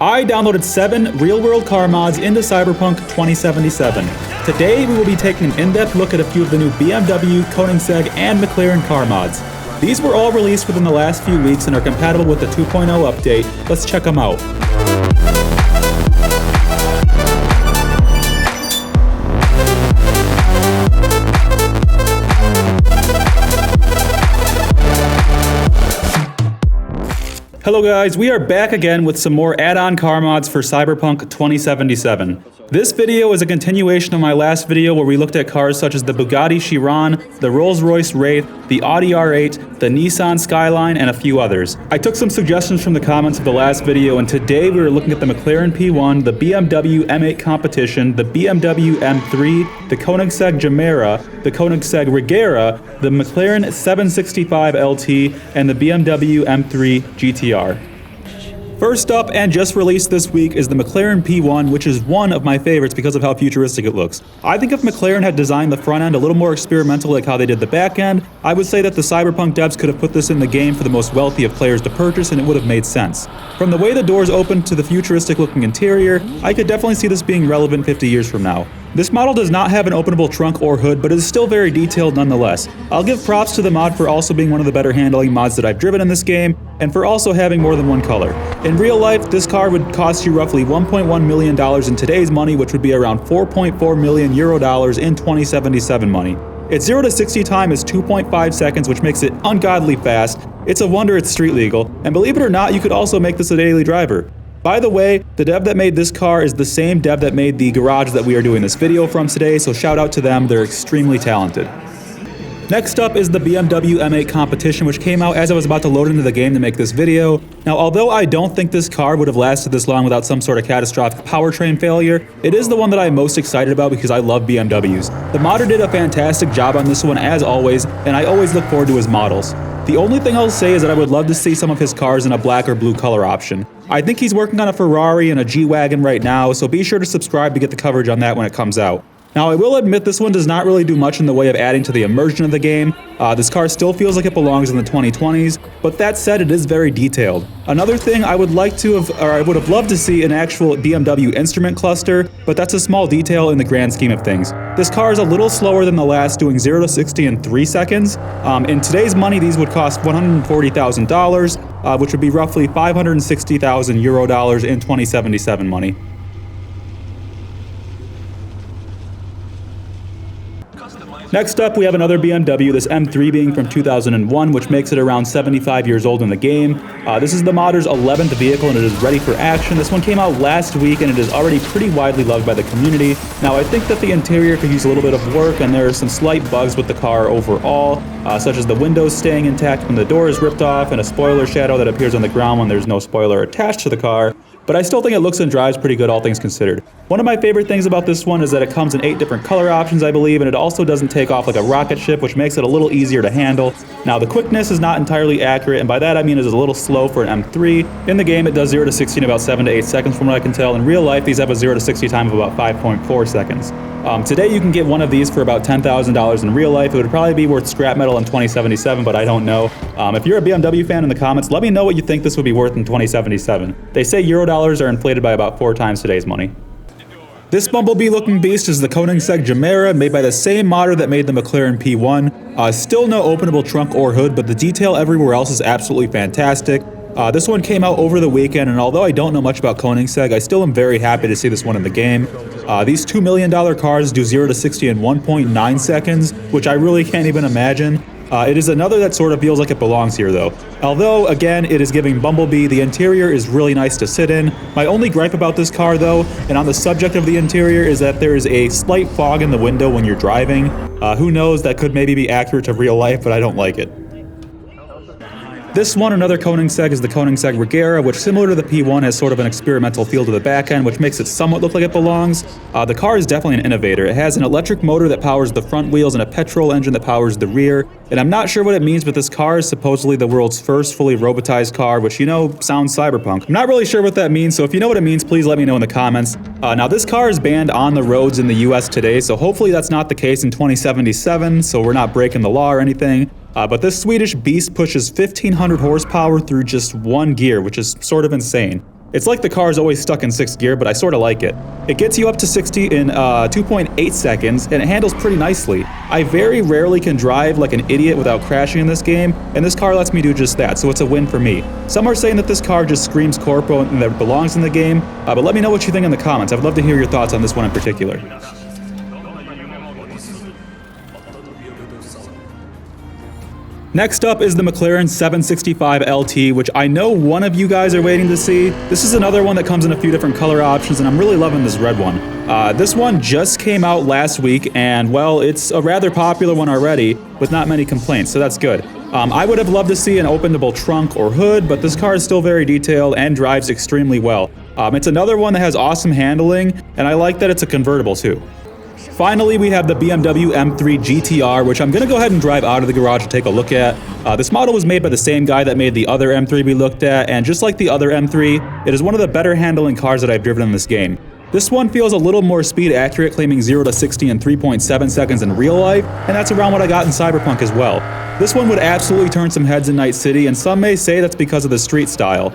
I downloaded 7 real-world car mods into Cyberpunk 2077. Today we will be taking an in-depth look at a few of the new BMW, Koenigsegg, and McLaren car mods. These were all released within the last few weeks and are compatible with the 2.0 update. Let's check them out. Hello guys, we are back again with some more add-on car mods for Cyberpunk 2077. This video is a continuation of my last video where we looked at cars such as the Bugatti Chiron, the Rolls-Royce Wraith, the Audi R8, the Nissan Skyline, and a few others. I took some suggestions from the comments of the last video, and today we are looking at the McLaren P1, the BMW M8 Competition, the BMW M3, the Koenigsegg Gemera, the Koenigsegg Regera, the McLaren 765 LT, and the BMW M3 GTR. First up, and just released this week, is the McLaren P1, which is one of my favorites because of how futuristic it looks. I think if McLaren had designed the front end a little more experimental like how they did the back end, I would say that the Cyberpunk devs could have put this in the game for the most wealthy of players to purchase, and it would have made sense. From the way the doors open to the futuristic looking interior, I could definitely see this being relevant 50 years from now. This model does not have an openable trunk or hood, but it is still very detailed nonetheless. I'll give props to the mod for also being one of the better handling mods that I've driven in this game, and for also having more than one color. In real life, this car would cost you roughly $1.1 million in today's money, which would be around 4.4 million euro dollars in 2077 money. Its 0 to 60 time is 2.5 seconds, which makes it ungodly fast. It's a wonder it's street legal, and believe it or not, you could also make this a daily driver. By the way, the dev that made this car is the same dev that made the garage that we are doing this video from today, so shout out to them, they're extremely talented. Next up is the BMW M8 Competition, which came out as I was about to load into the game to make this video. Now, although I don't think this car would have lasted this long without some sort of catastrophic powertrain failure, it is the one that I'm most excited about because I love BMWs. The modder did a fantastic job on this one as always, and I always look forward to his models. The only thing I'll say is that I would love to see some of his cars in a black or blue color option. I think he's working on a Ferrari and a G-Wagon right now, so be sure to subscribe to get the coverage on that when it comes out. Now, I will admit this one does not really do much in the way of adding to the immersion of the game. This car still feels like it belongs in the 2020s, but that said, it is very detailed. Another thing I would have loved to see an actual BMW instrument cluster, but that's a small detail in the grand scheme of things. This car is a little slower than the last, doing 0 to 60 in 3 seconds. In today's money, these would cost $140,000, which would be roughly 560,000 euro dollars in 2077 money. Next up, we have another BMW, this M3 being from 2001, which makes it around 75 years old in the game. This is the modder's 11th vehicle and it is ready for action. This one came out last week and it is already pretty widely loved by the community. Now, I think that the interior could use a little bit of work and there are some slight bugs with the car overall, such as the windows staying intact when the door is ripped off and a spoiler shadow that appears on the ground when there's no spoiler attached to the car. But I still think it looks and drives pretty good, all things considered. One of my favorite things about this one is that it comes in 8 different color options, I believe, and it also doesn't take off like a rocket ship, which makes it a little easier to handle. Now, the quickness is not entirely accurate, and by that I mean it is a little slow for an M3. In the game, it does 0 to 60 in about 7 to 8 seconds from what I can tell. In real life, these have a 0 to 60 time of about 5.4 seconds. Today, you can get one of these for about $10,000 in real life. It would probably be worth scrap metal in 2077, but I don't know. If you're a BMW fan in the comments, let me know what you think this would be worth in 2077. They say euro dollars are inflated by about 4 times today's money. This bumblebee-looking beast is the Koenigsegg Gemera, made by the same modder that made the McLaren P1. Still no openable trunk or hood, but the detail everywhere else is absolutely fantastic. This one came out over the weekend, and although I don't know much about Koenigsegg, I still am very happy to see this one in the game. These $2 million cars do 0 to 60 in 1.9 seconds, which I really can't even imagine. It is another that sort of feels like it belongs here though. Although, again, it is giving Bumblebee, the interior is really nice to sit in. My only gripe about this car though, and on the subject of the interior, is that there is a slight fog in the window when you're driving. Who knows, that could maybe be accurate to real life, but I don't like it. This one, another Koenigsegg, is the Koenigsegg Regera, which, similar to the P1, has sort of an experimental feel to the back end, which makes it somewhat look like it belongs. The car is definitely an innovator. It has an electric motor that powers the front wheels and a petrol engine that powers the rear. And I'm not sure what it means, but this car is supposedly the world's first fully robotized car, which, you know, sounds cyberpunk. I'm not really sure what that means, so if you know what it means, please let me know in the comments. Now, this car is banned on the roads in the US today, so hopefully that's not the case in 2077, so we're not breaking the law or anything. But this Swedish beast pushes 1,500 horsepower through just one gear, which is sort of insane. It's like the car is always stuck in 6th gear, but I sort of like it. It gets you up to 60 in 2.8 seconds, and it handles pretty nicely. I very rarely can drive like an idiot without crashing in this game, and this car lets me do just that, so it's a win for me. Some are saying that this car just screams corpo and that it belongs in the game, but let me know what you think in the comments. I'd love to hear your thoughts on this one in particular. Next up is the McLaren 765 LT, which I know one of you guys are waiting to see. This is another one that comes in a few different color options, and I'm really loving this red one. This one just came out last week, and well, it's a rather popular one already, with not many complaints, so that's good. I would have loved to see an openable trunk or hood, but this car is still very detailed and drives extremely well. It's another one that has awesome handling, and I like that it's a convertible too. Finally, we have the BMW M3 GTR, which I'm going to go ahead and drive out of the garage to take a look at. This model was made by the same guy that made the other M3 we looked at, and just like the other M3, it is one of the better handling cars that I've driven in this game. This one feels a little more speed accurate, claiming 0 to 60 in 3.7 seconds in real life, and that's around what I got in Cyberpunk as well. This one would absolutely turn some heads in Night City, and some may say that's because of the street style.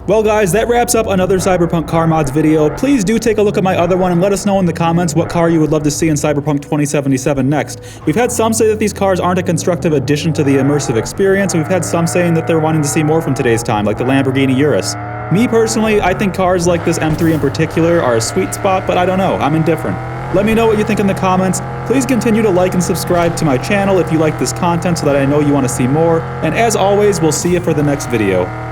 Well guys, that wraps up another Cyberpunk car mods video. Please do take a look at my other one and let us know in the comments what car you would love to see in Cyberpunk 2077 next. We've had some say that these cars aren't a constructive addition to the immersive experience, and we've had some saying that they're wanting to see more from today's time, like the Lamborghini Urus. Me personally, I think cars like this M3 in particular are a sweet spot, but I don't know, I'm indifferent. Let me know what you think in the comments. Please continue to like and subscribe to my channel if you like this content so that I know you want to see more. And as always, we'll see you for the next video.